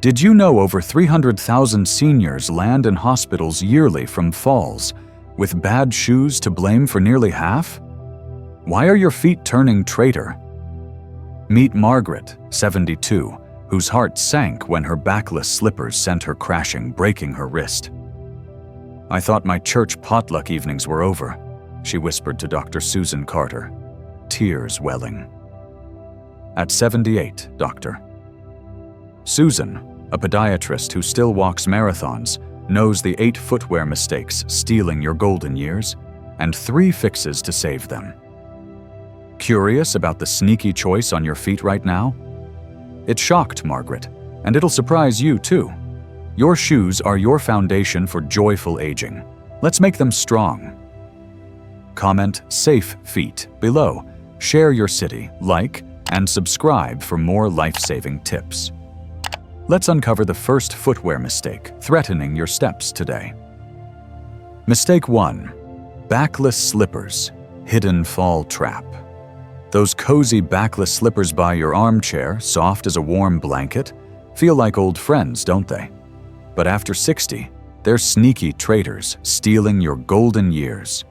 Did you know over 300,000 seniors land in hospitals yearly from falls, with bad shoes to blame for nearly half? Why are your feet turning traitor? Meet Margaret, 72, whose heart sank when her backless slippers sent her crashing, breaking her wrist. "I thought my church potluck evenings were over," she whispered to Dr. Susan Carter, tears welling. At 78, Doctor. Susan, a podiatrist who still walks marathons, knows the 8 footwear mistakes stealing your golden years and 3 fixes to save them. Curious about the sneaky choice on your feet right now? It shocked Margaret, and it'll surprise you too. Your shoes are your foundation for joyful aging. Let's make them strong. Comment "Safe Feet" below, share your city, like, and subscribe for more life-saving tips. Let's uncover the first footwear mistake threatening your steps today. Mistake 1. Backless slippers, hidden fall trap. Those cozy backless slippers by your armchair, soft as a warm blanket, feel like old friends, don't they? But after 60, they're sneaky traitors stealing your golden years.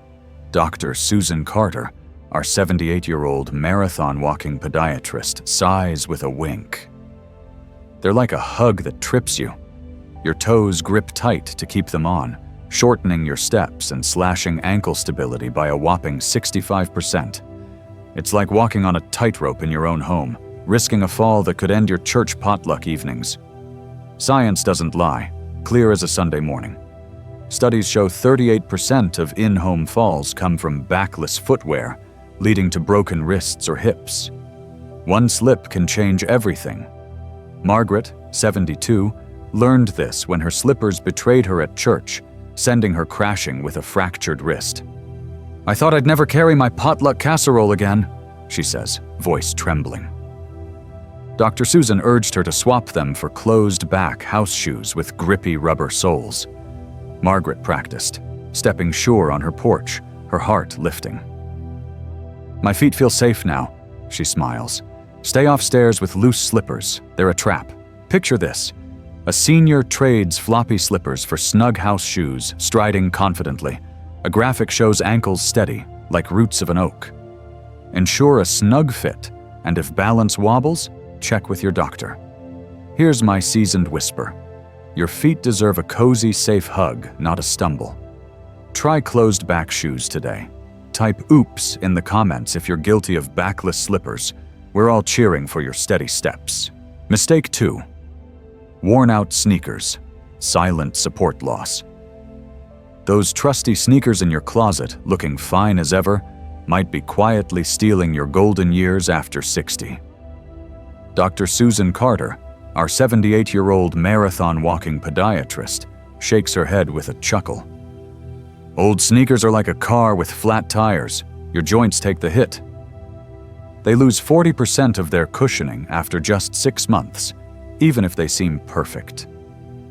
Dr. Susan Carter, our 78-year-old marathon-walking podiatrist, sighs with a wink. They're like a hug that trips you. Your toes grip tight to keep them on, shortening your steps and slashing ankle stability by a whopping 65%. It's like walking on a tightrope in your own home, risking a fall that could end your church potluck evenings. Science doesn't lie, clear as a Sunday morning. Studies show 38% of in-home falls come from backless footwear, leading to broken wrists or hips. One slip can change everything. Margaret, 72, learned this when her slippers betrayed her at church, sending her crashing with a fractured wrist. "I thought I'd never carry my potluck casserole again," she says, voice trembling. Dr. Susan urged her to swap them for closed-back house shoes with grippy rubber soles. Margaret practiced, stepping sure on her porch, her heart lifting. "My feet feel safe now," she smiles. "Stay off stairs with loose slippers. They're a trap. Picture this. A senior trades floppy slippers for snug house shoes, striding confidently. A graphic shows ankles steady, like roots of an oak. Ensure a snug fit, and if balance wobbles, check with your doctor. Here's my seasoned whisper. Your feet deserve a cozy, safe hug, not a stumble. Try closed-back shoes today. Type "oops" in the comments if you're guilty of backless slippers. We're all cheering for your steady steps. Mistake 2. Worn-out sneakers, silent support loss. Those trusty sneakers in your closet, looking fine as ever, might be quietly stealing your golden years after 60. Dr. Susan Carter, our 78-year-old marathon-walking podiatrist, shakes her head with a chuckle. "Old sneakers are like a car with flat tires. Your joints take the hit." They lose 40% of their cushioning after just 6 months, even if they seem perfect.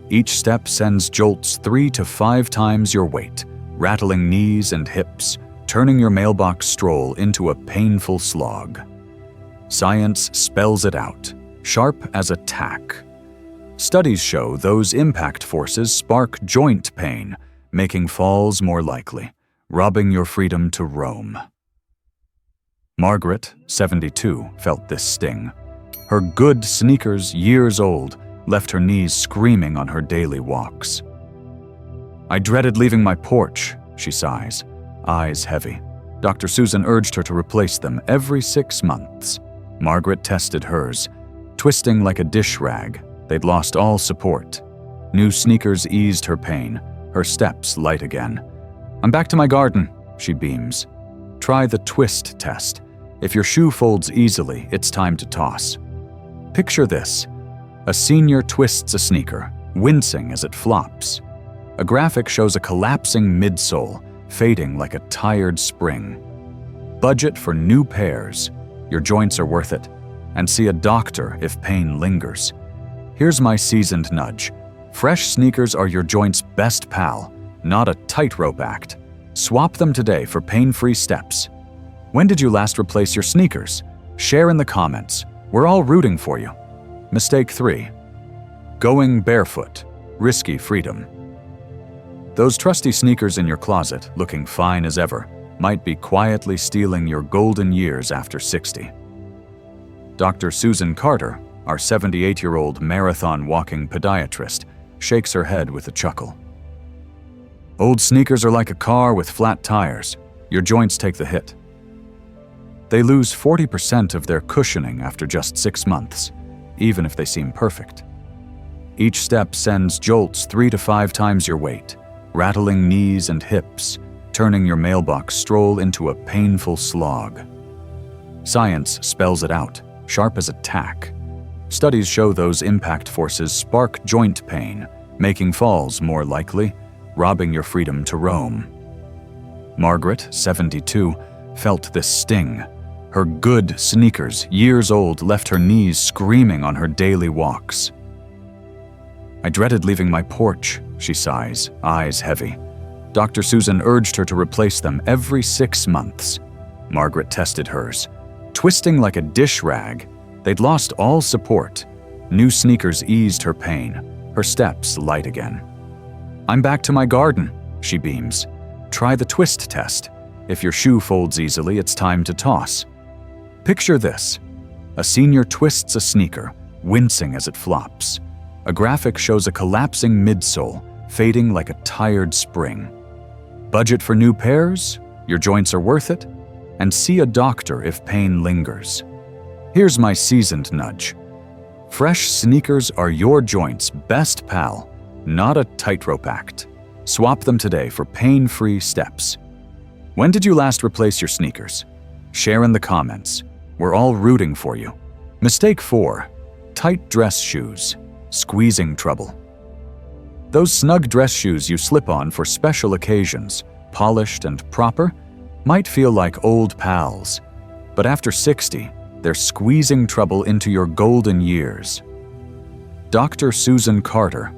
Each step sends jolts 3 to 5 times your weight, rattling knees and hips, turning your mailbox stroll into a painful slog. Science spells it out, sharp as a tack. Studies show those impact forces spark joint pain, making falls more likely, robbing your freedom to roam. Margaret, 72, felt this sting. Her good sneakers, years old, left her knees screaming on her daily walks. "I dreaded leaving my porch," she sighs, eyes heavy. Dr. Susan urged her to replace them every 6 months. Margaret tested hers. Twisting like a dish rag, they'd lost all support. New sneakers eased her pain, her steps light again. "I'm back to my garden," she beams. Try the twist test. If your shoe folds easily, it's time to toss. Picture this. A senior twists a sneaker, wincing as it flops. A graphic shows a collapsing midsole, fading like a tired spring. Budget for new pairs. Your joints are worth it. And see a doctor if pain lingers. Here's my seasoned nudge. Fresh sneakers are your joint's best pal, not a tightrope act. Swap them today for pain-free steps. When did you last replace your sneakers? Share in the comments. We're all rooting for you. Mistake 3. Going barefoot, risky freedom. Those trusty sneakers in your closet, looking fine as ever, might be quietly stealing your golden years after 60. Dr. Susan Carter, our 78-year-old marathon walking podiatrist, shakes her head with a chuckle. Old sneakers are like a car with flat tires. Your joints take the hit. They lose 40% of their cushioning after just 6 months, even if they seem perfect. Each step sends jolts 3 to 5 times your weight, rattling knees and hips, turning your mailbox stroll into a painful slog. Science spells it out, sharp as a tack. Studies show those impact forces spark joint pain, making falls more likely, robbing your freedom to roam. Margaret, 72, felt this sting. Her good sneakers, years old, left her knees screaming on her daily walks. I dreaded leaving my porch, she sighs, eyes heavy. Dr. Susan urged her to replace them every 6 months. Margaret tested hers. Twisting like a dish rag, they'd lost all support. New sneakers eased her pain, her steps light again. I'm back to my garden, she beams. Try the twist test. If your shoe folds easily, it's time to toss. Picture this. A senior twists a sneaker, wincing as it flops. A graphic shows a collapsing midsole, fading like a tired spring. Budget for new pairs? Your joints are worth it? And see a doctor if pain lingers. Here's my seasoned nudge. Fresh sneakers are your joints' best pal, not a tightrope act. Swap them today for pain-free steps. When did you last replace your sneakers? Share in the comments. We're all rooting for you. Mistake 4. Tight dress shoes. Squeezing trouble. Those snug dress shoes you slip on for special occasions, polished and proper, might feel like old pals. But after 60, they're squeezing trouble into your golden years. Dr. Susan Carter,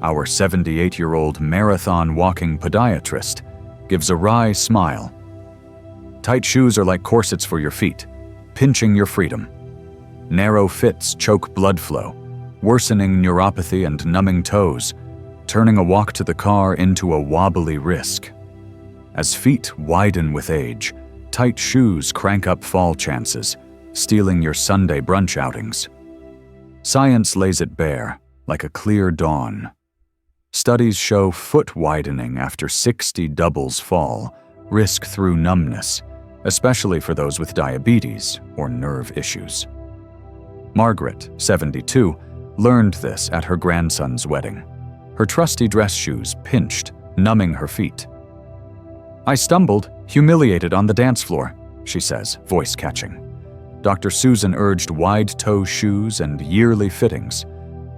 our 78-year-old marathon walking podiatrist, gives a wry smile. Tight shoes are like corsets for your feet, pinching your freedom. Narrow fits choke blood flow, worsening neuropathy and numbing toes, turning a walk to the car into a wobbly risk. As feet widen with age, tight shoes crank up fall chances, stealing your Sunday brunch outings. Science lays it bare, like a clear dawn. Studies show foot widening after 60 doubles fall risk through numbness, especially for those with diabetes or nerve issues. Margaret, 72, learned this at her grandson's wedding. Her trusty dress shoes pinched, numbing her feet. I stumbled, humiliated on the dance floor, she says, voice catching. Dr. Susan urged wide-toe shoes and yearly fittings.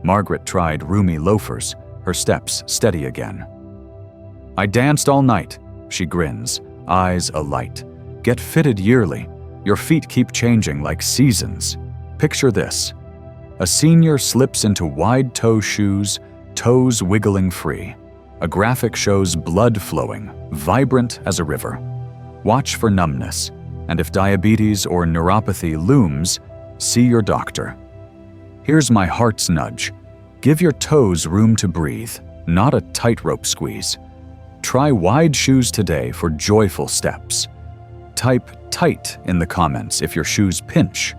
Margaret tried roomy loafers, her steps steady again. I danced all night, she grins, eyes alight. Get fitted yearly. Your feet keep changing like seasons. Picture this. A senior slips into wide-toe shoes, toes wiggling free. A graphic shows blood flowing, vibrant as a river. Watch for numbness, and if diabetes or neuropathy looms, see your doctor. Here's my heart's nudge. Give your toes room to breathe, not a tightrope squeeze. Try wide shoes today for joyful steps. Type tight in the comments if your shoes pinch.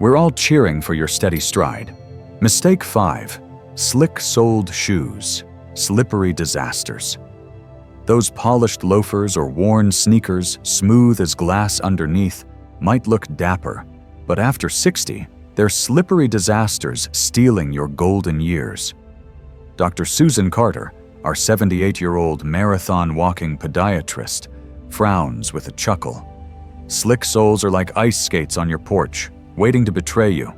We're all cheering for your steady stride. Mistake 5. Slick-soled shoes. Slippery disasters. Those polished loafers or worn sneakers, smooth as glass underneath, might look dapper, but after 60, they're slippery disasters stealing your golden years. Dr. Susan Carter, our 78-year-old marathon walking podiatrist, frowns with a chuckle. Slick soles are like ice skates on your porch, waiting to betray you.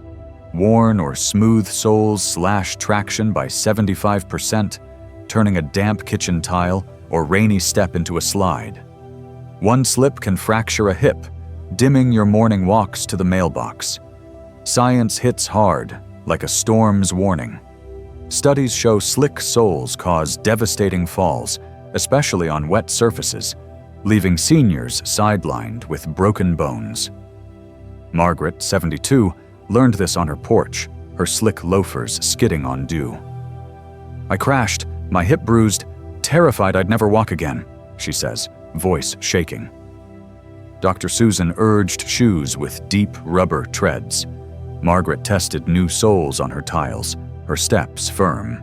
Worn or smooth soles slash traction by 75%, turning a damp kitchen tile or rainy step into a slide. One slip can fracture a hip, dimming your morning walks to the mailbox. Science hits hard, like a storm's warning. Studies show slick soles cause devastating falls, especially on wet surfaces, leaving seniors sidelined with broken bones. Margaret, 72, learned this on her porch, her slick loafers skidding on dew. "I crashed, my hip bruised, terrified I'd never walk again," she says, voice shaking. Dr. Susan urged shoes with deep rubber treads. Margaret tested new soles on her tiles, her steps firm.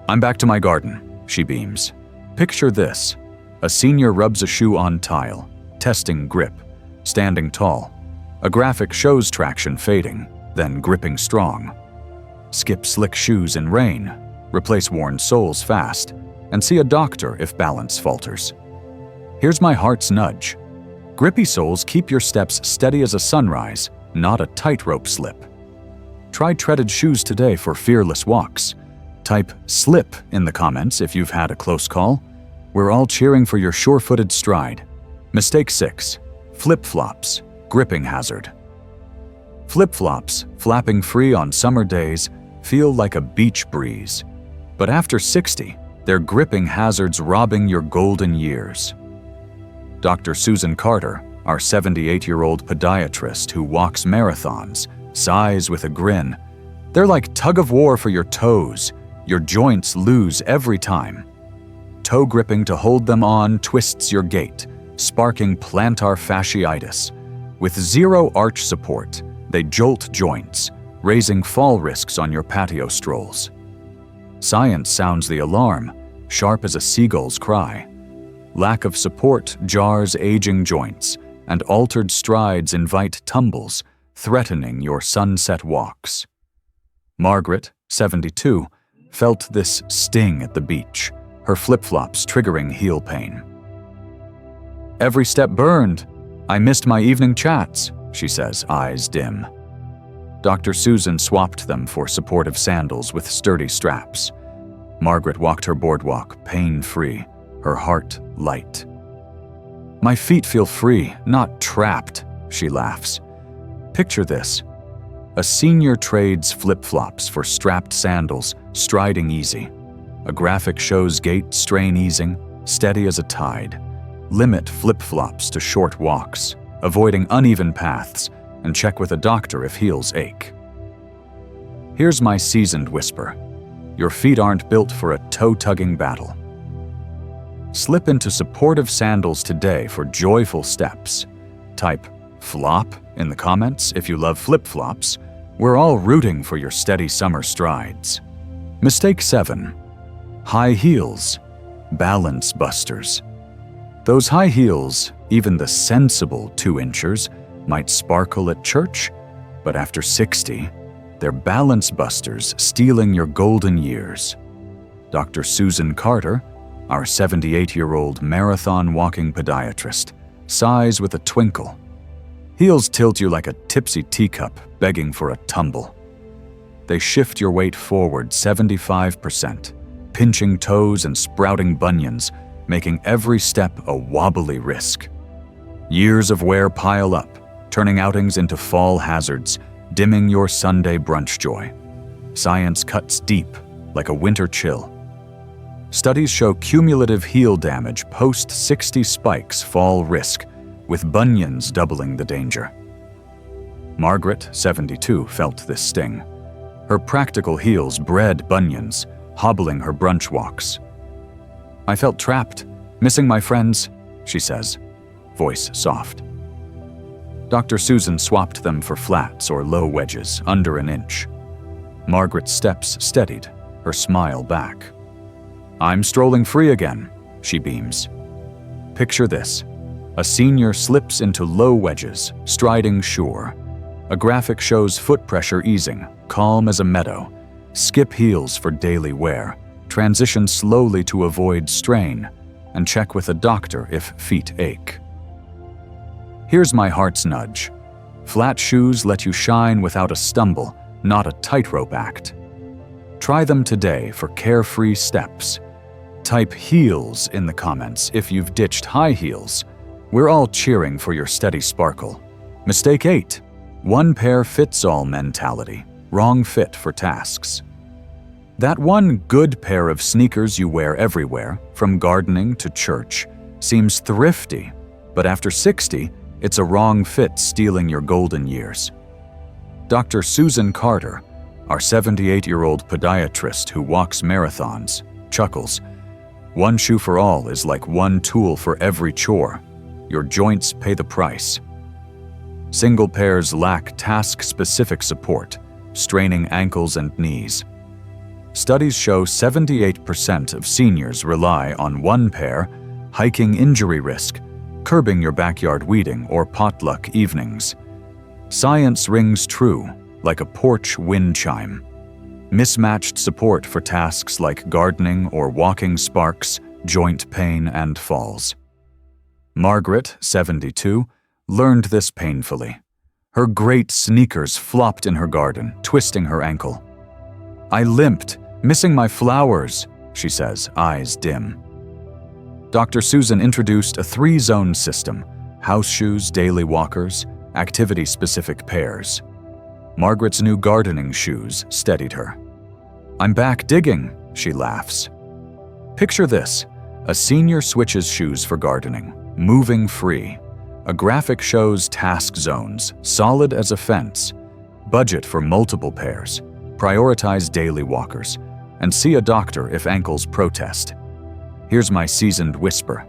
"I'm back to my garden," she beams. Picture this. A senior rubs a shoe on tile, testing grip, standing tall. A graphic shows traction fading, then gripping strong. Skip slick shoes in rain, replace worn soles fast, and see a doctor if balance falters. Here's my heart's nudge. Grippy soles keep your steps steady as a sunrise, not a tightrope slip. Try treaded shoes today for fearless walks. Type "slip" in the comments if you've had a close call. We're all cheering for your sure-footed stride. Mistake 6. Flip-flops, gripping hazard. Flip-flops, flapping free on summer days, feel like a beach breeze. But after 60, they're gripping hazards robbing your golden years. Dr. Susan Carter, our 78-year-old podiatrist who walks marathons, sighs with a grin. They're like tug-of-war for your toes. Your joints lose every time. Toe gripping to hold them on twists your gait, sparking plantar fasciitis. With zero arch support, they jolt joints, raising fall risks on your patio strolls. Science sounds the alarm, sharp as a seagull's cry. Lack of support jars aging joints, and altered strides invite tumbles, threatening your sunset walks. Margaret, 72, felt this sting at the beach, her flip-flops triggering heel pain. "Every step burned. I missed my evening chats," she says, eyes dim. Dr. Susan swapped them for supportive sandals with sturdy straps. Margaret walked her boardwalk, pain-free, her heart light. "My feet feel free, not trapped," she laughs. Picture this. A senior trades flip-flops for strapped sandals, striding easy. A graphic shows gait strain easing, steady as a tide. Limit flip-flops to short walks, avoiding uneven paths, and check with a doctor if heels ache. Here's my seasoned whisper. Your feet aren't built for a toe-tugging battle. Slip into supportive sandals today for joyful steps. Type "flop" in the comments if you love flip-flops. We're all rooting for your steady summer strides. Mistake 7. High heels, balance busters. Those high heels, even the sensible 2-inchers, might sparkle at church, but after 60, they're balance busters stealing your golden years. Dr. Susan Carter, our 78-year-old marathon-walking podiatrist, sighs with a twinkle. Heels tilt you like a tipsy teacup begging for a tumble. They shift your weight forward 75%, pinching toes and sprouting bunions, making every step a wobbly risk. Years of wear pile up, turning outings into fall hazards, dimming your Sunday brunch joy. Science cuts deep, like a winter chill. Studies show cumulative heel damage post-60 spikes fall risk, with bunions doubling the danger. Margaret, 72, felt this sting. Her practical heels bred bunions, hobbling her brunch walks. "I felt trapped, missing my friends," she says, voice soft. Dr. Susan swapped them for flats or low wedges, under an inch. Margaret's steps steadied, her smile back. "I'm strolling free again," she beams. Picture this. A senior slips into low wedges, striding sure. A graphic shows foot pressure easing, calm as a meadow. Skip heels for daily wear. Transition slowly to avoid strain, and check with a doctor if feet ache. Here's my heart's nudge. Flat shoes let you shine without a stumble, not a tightrope act. Try them today for carefree steps. Type "heels" in the comments if you've ditched high heels. We're all cheering for your steady sparkle. Mistake 8. One pair fits all mentality. Wrong fit for tasks. That one good pair of sneakers you wear everywhere, from gardening to church, seems thrifty, but after 60, it's a wrong fit stealing your golden years. Dr. Susan Carter, our 78-year-old podiatrist who walks marathons, chuckles. One shoe for all is like one tool for every chore. Your joints pay the price. Single pairs lack task-specific support, straining ankles and knees. Studies show 78% of seniors rely on one pair, hiking injury risk, curbing your backyard weeding or potluck evenings. Science rings true, like a porch wind chime. Mismatched support for tasks like gardening or walking sparks joint pain and falls. Margaret, 72, learned this painfully. Her great sneakers flopped in her garden, twisting her ankle. "I limped, missing my flowers," she says, eyes dim. Dr. Susan introduced a 3-zone system: house shoes, daily walkers, activity-specific pairs. Margaret's new gardening shoes steadied her. "I'm back digging," she laughs. Picture this: a senior switches shoes for gardening, moving free. A graphic shows task zones, solid as a fence. Budget for multiple pairs. Prioritize daily walkers. And see a doctor if ankles protest. Here's my seasoned whisper.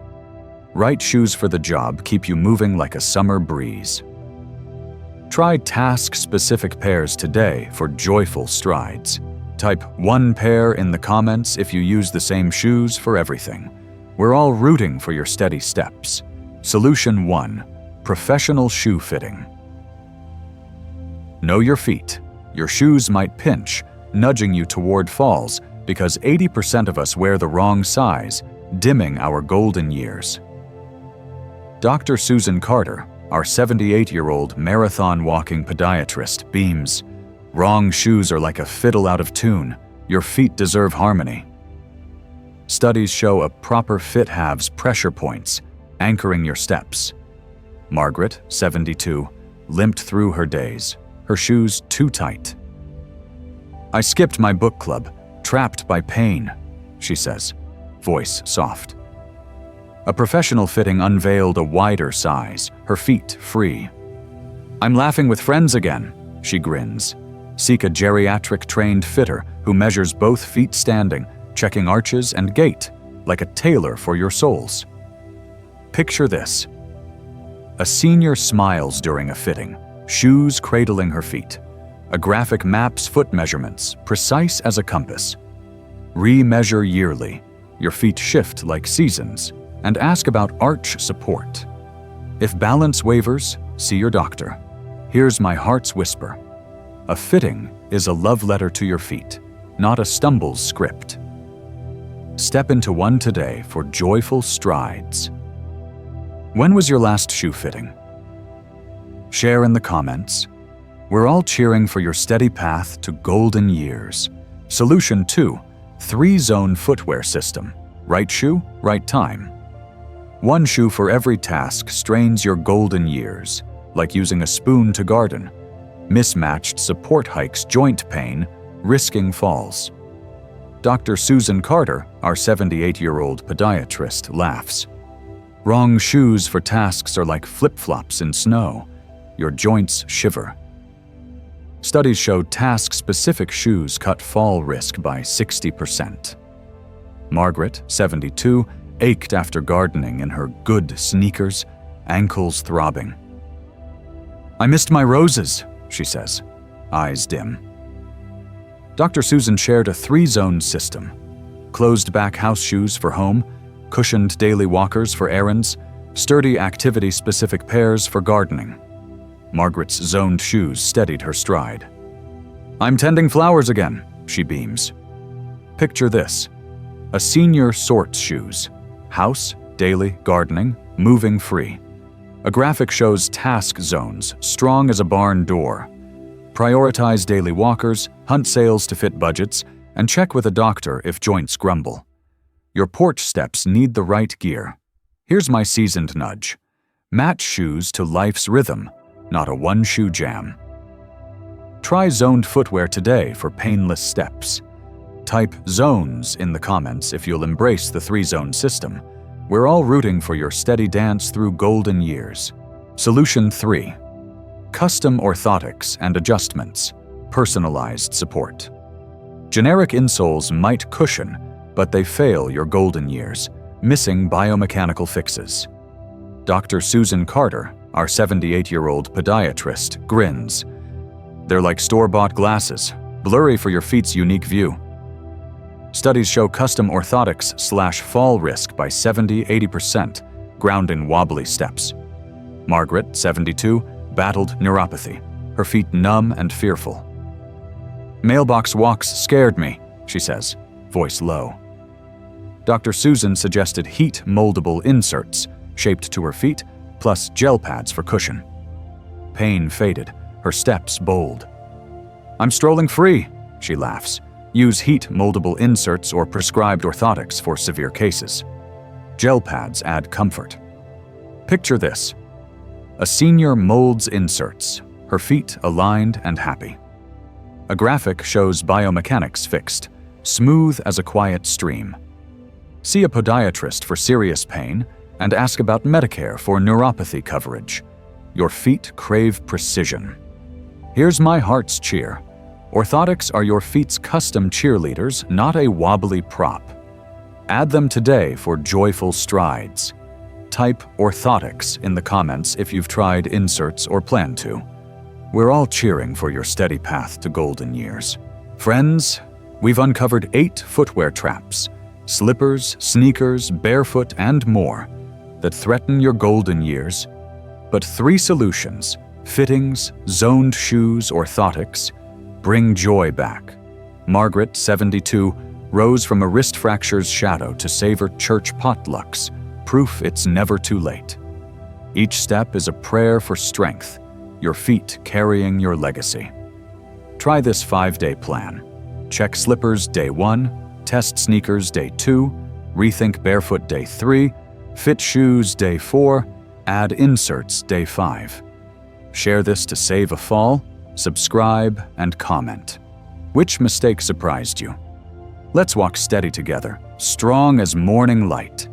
Right shoes for the job keep you moving like a summer breeze. Try task-specific pairs today for joyful strides. Type 1 pair in the comments if you use the same shoes for everything. We're all rooting for your steady steps. Solution 1. Professional shoe fitting. Know your feet. Your shoes might pinch, nudging you toward falls because 80% of us wear the wrong size, dimming our golden years. Dr. Susan Carter, our 78-year-old marathon-walking podiatrist, beams. "Wrong shoes are like a fiddle out of tune. Your feet deserve harmony." Studies show a proper fit halves pressure points, anchoring your steps. Margaret, 72, limped through her days, her shoes too tight. "I skipped my book club, trapped by pain," she says, voice soft. A professional fitting unveiled a wider size, her feet free. "I'm laughing with friends again," she grins. Seek a geriatric-trained fitter who measures both feet standing, checking arches and gait, like a tailor for your soles. Picture this. A senior smiles during a fitting, shoes cradling her feet. A graphic maps foot measurements, precise as a compass. Re-measure yearly. Your feet shift like seasons, and ask about arch support. If balance wavers, see your doctor. Here's my heart's whisper. A fitting is a love letter to your feet, not a stumbles script. Step into one today for joyful strides. When was your last shoe fitting? Share in the comments. We're all cheering for your steady path to golden years. Solution 2, 3-zone footwear system. Right shoe, right time. One shoe for every task strains your golden years, like using a spoon to garden. Mismatched support hikes joint pain, risking falls. Dr. Susan Carter, our 78-year-old podiatrist, laughs. "Wrong shoes for tasks are like flip-flops in snow. Your joints shiver." Studies show task-specific shoes cut fall risk by 60%. Margaret, 72, ached after gardening in her good sneakers, ankles throbbing. "I missed my roses," she says, eyes dim. Dr. Susan shared a 3-zone system. Closed-back house shoes for home, cushioned daily walkers for errands, sturdy activity-specific pairs for gardening. Margaret's zoned shoes steadied her stride. "I'm tending flowers again," she beams. Picture this. A senior sorts shoes. House, daily, gardening, moving free. A graphic shows task zones, strong as a barn door. Prioritize daily walkers, hunt sales to fit budgets, and check with a doctor if joints grumble. Your porch steps need the right gear. Here's my seasoned nudge. Match shoes to life's rhythm, not a one-shoe jam. Try zoned footwear today for painless steps. Type zones in the comments if you'll embrace the 3-zone system. We're all rooting for your steady dance through golden years. Solution 3. Custom orthotics and adjustments, personalized support. Generic insoles might cushion, but they fail your golden years, missing biomechanical fixes. Dr. Susan Carter, our 78-year-old podiatrist, grins. They're like store-bought glasses, blurry for your feet's unique view. Studies show custom orthotics slash fall risk by 70–80%, ground in wobbly steps. Margaret, 72, battled neuropathy, her feet numb and fearful. Mailbox walks scared me, she says, voice low. Dr. Susan suggested heat moldable inserts, shaped to her feet, plus gel pads for cushion. Pain faded, her steps bold. I'm strolling free, she laughs. Use heat moldable inserts or prescribed orthotics for severe cases. Gel pads add comfort. Picture this. A senior molds inserts, her feet aligned and happy. A graphic shows biomechanics fixed, smooth as a quiet stream. See a podiatrist for serious pain and ask about Medicare for neuropathy coverage. Your feet crave precision. Here's my heart's cheer. Orthotics are your feet's custom cheerleaders, not a wobbly prop. Add them today for joyful strides. Type orthotics in the comments if you've tried inserts or plan to. We're all cheering for your steady path to golden years. Friends, we've uncovered 8 footwear traps, slippers, sneakers, barefoot, and more that threaten your golden years. But 3 solutions, fittings, zoned shoes, orthotics, bring joy back. Margaret, 72, rose from a wrist fracture's shadow to savor church potlucks, proof it's never too late. Each step is a prayer for strength, your feet carrying your legacy. Try this 5-day plan. Check slippers day 1, test sneakers day 2, rethink barefoot day 3, fit shoes day 4, add inserts day 5. Share this to save a fall, subscribe, and comment. Which mistake surprised you? Let's walk steady together, strong as morning light.